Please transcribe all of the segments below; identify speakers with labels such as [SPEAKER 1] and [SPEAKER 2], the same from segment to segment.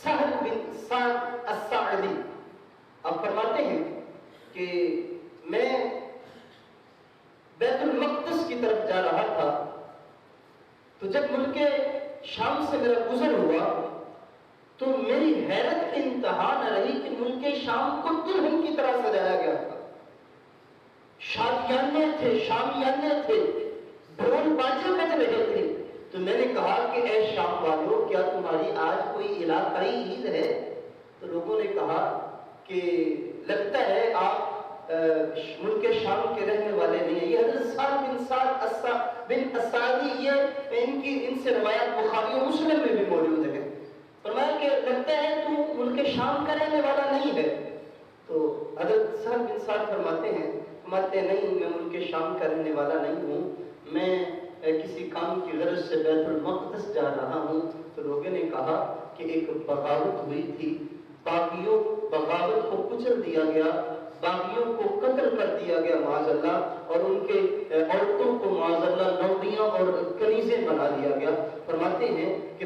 [SPEAKER 1] سہل بن سعد الساعدی، آپ فرماتے ہیں کہ میں بیت المقدس کی طرف جا رہا تھا، تو جب ملک شام سے میرا گزر ہوا تو میری حیرت انتہا نہ رہی کہ ملک شام کو دلہن کی طرح سجایا گیا تھا، شادیانے تھے، شامیانے تھے، ڈھول باجے بج رہے تھے۔ تو میں نے کہا کہ اے شام والوں، کیا تمہاری آج کوئی علاقائی عید ہے؟ تو لوگوں نے کہا کہ لگتا ہے آپ ملک شام کے رہنے والے نہیں ہیں۔ یہ حضرت سعد بن سعد بن الساعدی، یہ ان سے روایات بخاری و مسلم میں بھی موجود ہے۔ فرمایا کہ لگتا ہے تو ملک شام کا رہنے والا نہیں ہے۔ تو حضرت سعد بن سعد فرماتے ہیں نہیں، میں ملک شام کا رہنے والا نہیں ہوں، میں کسی کام کی غرض سے بیت المقدس جا رہا ہوں۔ تو لوگوں نے کہا کہ ایک بغاوت ہوئی تھی، بغاوت کو کچل دیا گیا، باغیوں کو قتل کر دیا گیا معاذ اللہ، اور ان کے عورتوں کو معاذ اللہ لونڈیاں اور کنیزیں بنا دیا گیا۔ فرماتے ہیں کہ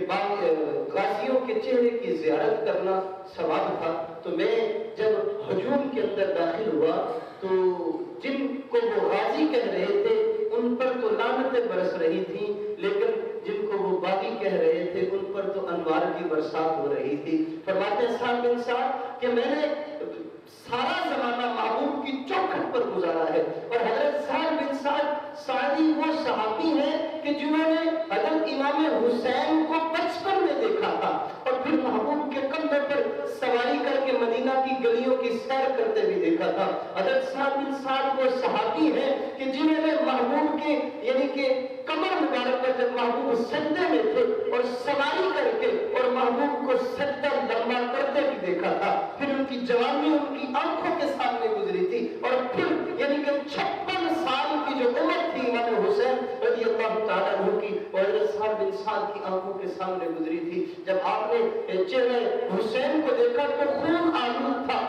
[SPEAKER 1] غازیوں کے چہرے کی زیارت کرنا ثواب تھا۔ تو میں جب ہجوم کے اندر داخل ہوا تو جن کو وہ غازی کہہ رہے تھے ان پر تو لعنتیں برس رہی تھیں، لیکن جن کو وہ باغی کہہ رہے تھے ان پر تو انوار کی برسات ہو رہی تھی۔ فرماتے ہیں سعد بن سعد کہ میں نے سارا زمانہ محبوب کی چوکھٹ پر گزارا ہے، اور حضرت سعد بن سعد سعدی وہ صحابی ہیں کہ جنہوں نے حضرت امام حسین کو بچپن میں دیکھا تھا اور پھر محبوب کے کندھے پر سواری کر کے مدینہ کی گلیوں کی سیر کرتے بھی دیکھا تھا۔ حضرت سعد بن سعد وہ صحابی ہیں کہ جنہوں نے محبوب کے یعنی کہ کمر مبارک پر جب محبوب سجدے میں تھے اور سواری کر کے اور محبوب کو سجدہ لمبا کرتے بھی دیکھا تھا، پھر ان کی جوانی ان کی آنکھوں کے سامنے گزری تھی، اور پھر یعنی کہ 56 سال کی جو عمر تھی امام حسین رضی اللہ تعالیٰ عنہ کی، اور حضرت سعد بن سعد کی آنکھوں کے سامنے گزری تھی۔ جب آپ نے چہرے حسین کو دیکھا تو خون آلود تھا،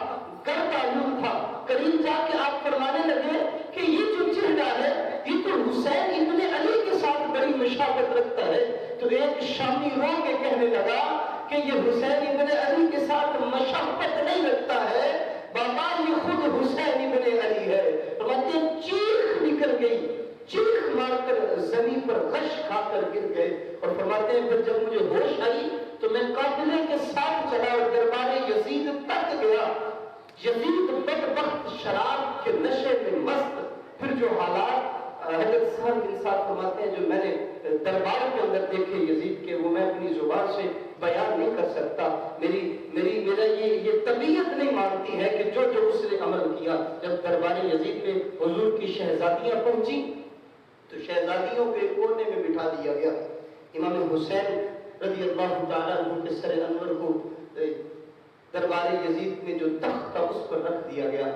[SPEAKER 1] گرد آلود تھا، قریب جا کے آپ فرمانے لگے کہ یہ جو چہرہ ہے یہ تو حسین ابن علی کے ساتھ بڑی مشابہت رکھتا ہے۔ تو ایک شامی رو کے کہنے لگا کہ یہ حسین ابن علی کے ساتھ مشابہت نہیں رکھتا ہے بابا، یہ خود حسین ابن علی ہے۔ فرماتے ہیں چیخ نکل گئی، چیخ مار کر زمین پر غش کھا کر گر گئے، اور فرماتے ہیں پھر جب مجھے ہوش آئی تو میں قافلے کے ساتھ چلا اور دربار یزید تک گیا۔ یزید بدبخت شراب کے نشے میں مست، پھر جو حالات حضرت سعد بن سعد فرماتے ہیں جو میں نے دربار کے اندر دیکھے یزید کے، وہ میں اپنی زبان سے بیان نہیں کر سکتا۔ میرا یہ طبیعت نہیں مانتی ہے کہ جو اس نے عمل کیا۔ جب دربار یزید میں حضور کی شہزادیاں پہنچی تو شہزادیوں کے کونے میں بٹھا دیا گیا۔ امام حسین رضی اللہ تعالیٰ عنہ کے سر انور کو دربار یزید میں جو تخت تھا اس پر رکھ دیا گیا۔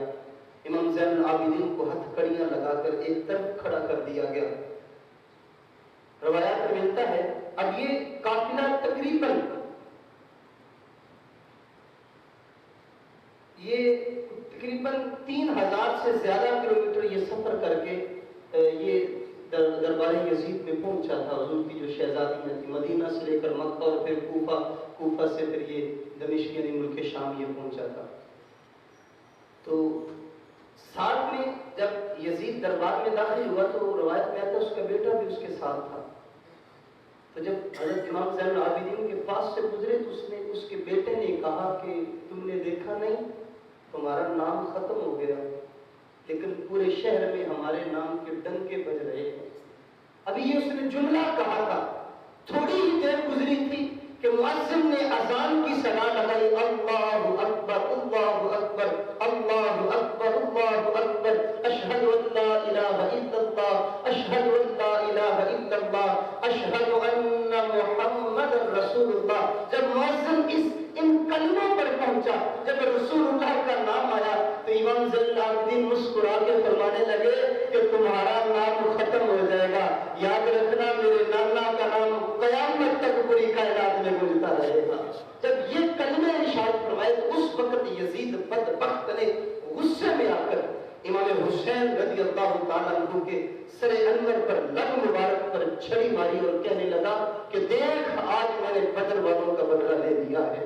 [SPEAKER 1] امام زین العابدین کو ہتھ کڑیاں لگا کر ایک طرف کھڑا کر دیا گیا۔ روایات میں ملتا ہے اب یہ قافلہ تقریباً 3000 سے زیادہ کلومیٹر یہ سفر کر کے یہ دربار یزید میں پہنچا تھا۔ حضور کی جو شہزادی تھی مدینہ سے لے کر مکہ اور پھر کوفہ سے پھر یہ دمشق یعنی ملک شام یہ پہنچا تھا۔ تو ساتھ میں جب یزید دربار میں داخل ہوا تو روایت میں آتا اس کا بیٹا بھی اس کے ساتھ تھا۔ تو جب حضرت امام زین العابدین کے پاس سے گزرے تو اس کے بیٹے نے کہا کہ تم نے دیکھا نہیں، تمہارا نام ختم ہو گیا، لیکن پورے شہر میں ہمارے نام کے ڈنکے بج رہے ہیں۔ ابھی یہ اس نے جملہ کہا تھا، تھوڑی ہی دیر گزری تھی کہ مؤذن نے اذان کی صدا لگائی، اللہ اکبر اللہ اکبر اللہ اکبر اللہ اکبر، اشہد ان لا الہ الا اللہ اشہد ان لا الہ الا اللہ اشہد ان محمد رسول اللہ۔ جب مؤذن ان کلموں پر پہنچا، جب رسول اللہ کا نام آیا تو امام زین العابدین مسکرا کے فرمانے لگے کہ تمہارا نام ختم ہو جائے گا، یاد رکھنا میرے نانا کا نام قیامت تک پوری کائنات میں گونجتا رہے گا۔ جب یہ کلمے ارشاد فرمائے تو اس وقت یزید بدبخت نے غصے میں آ کر امام حسین رضی اللہ تعالیٰ عنہ کے سر انور پر لب مبارک پر چھری ماری اور کہنے لگا کہ دیکھ آج میں نے بدر والوں کا بدلہ لے لیا ہے۔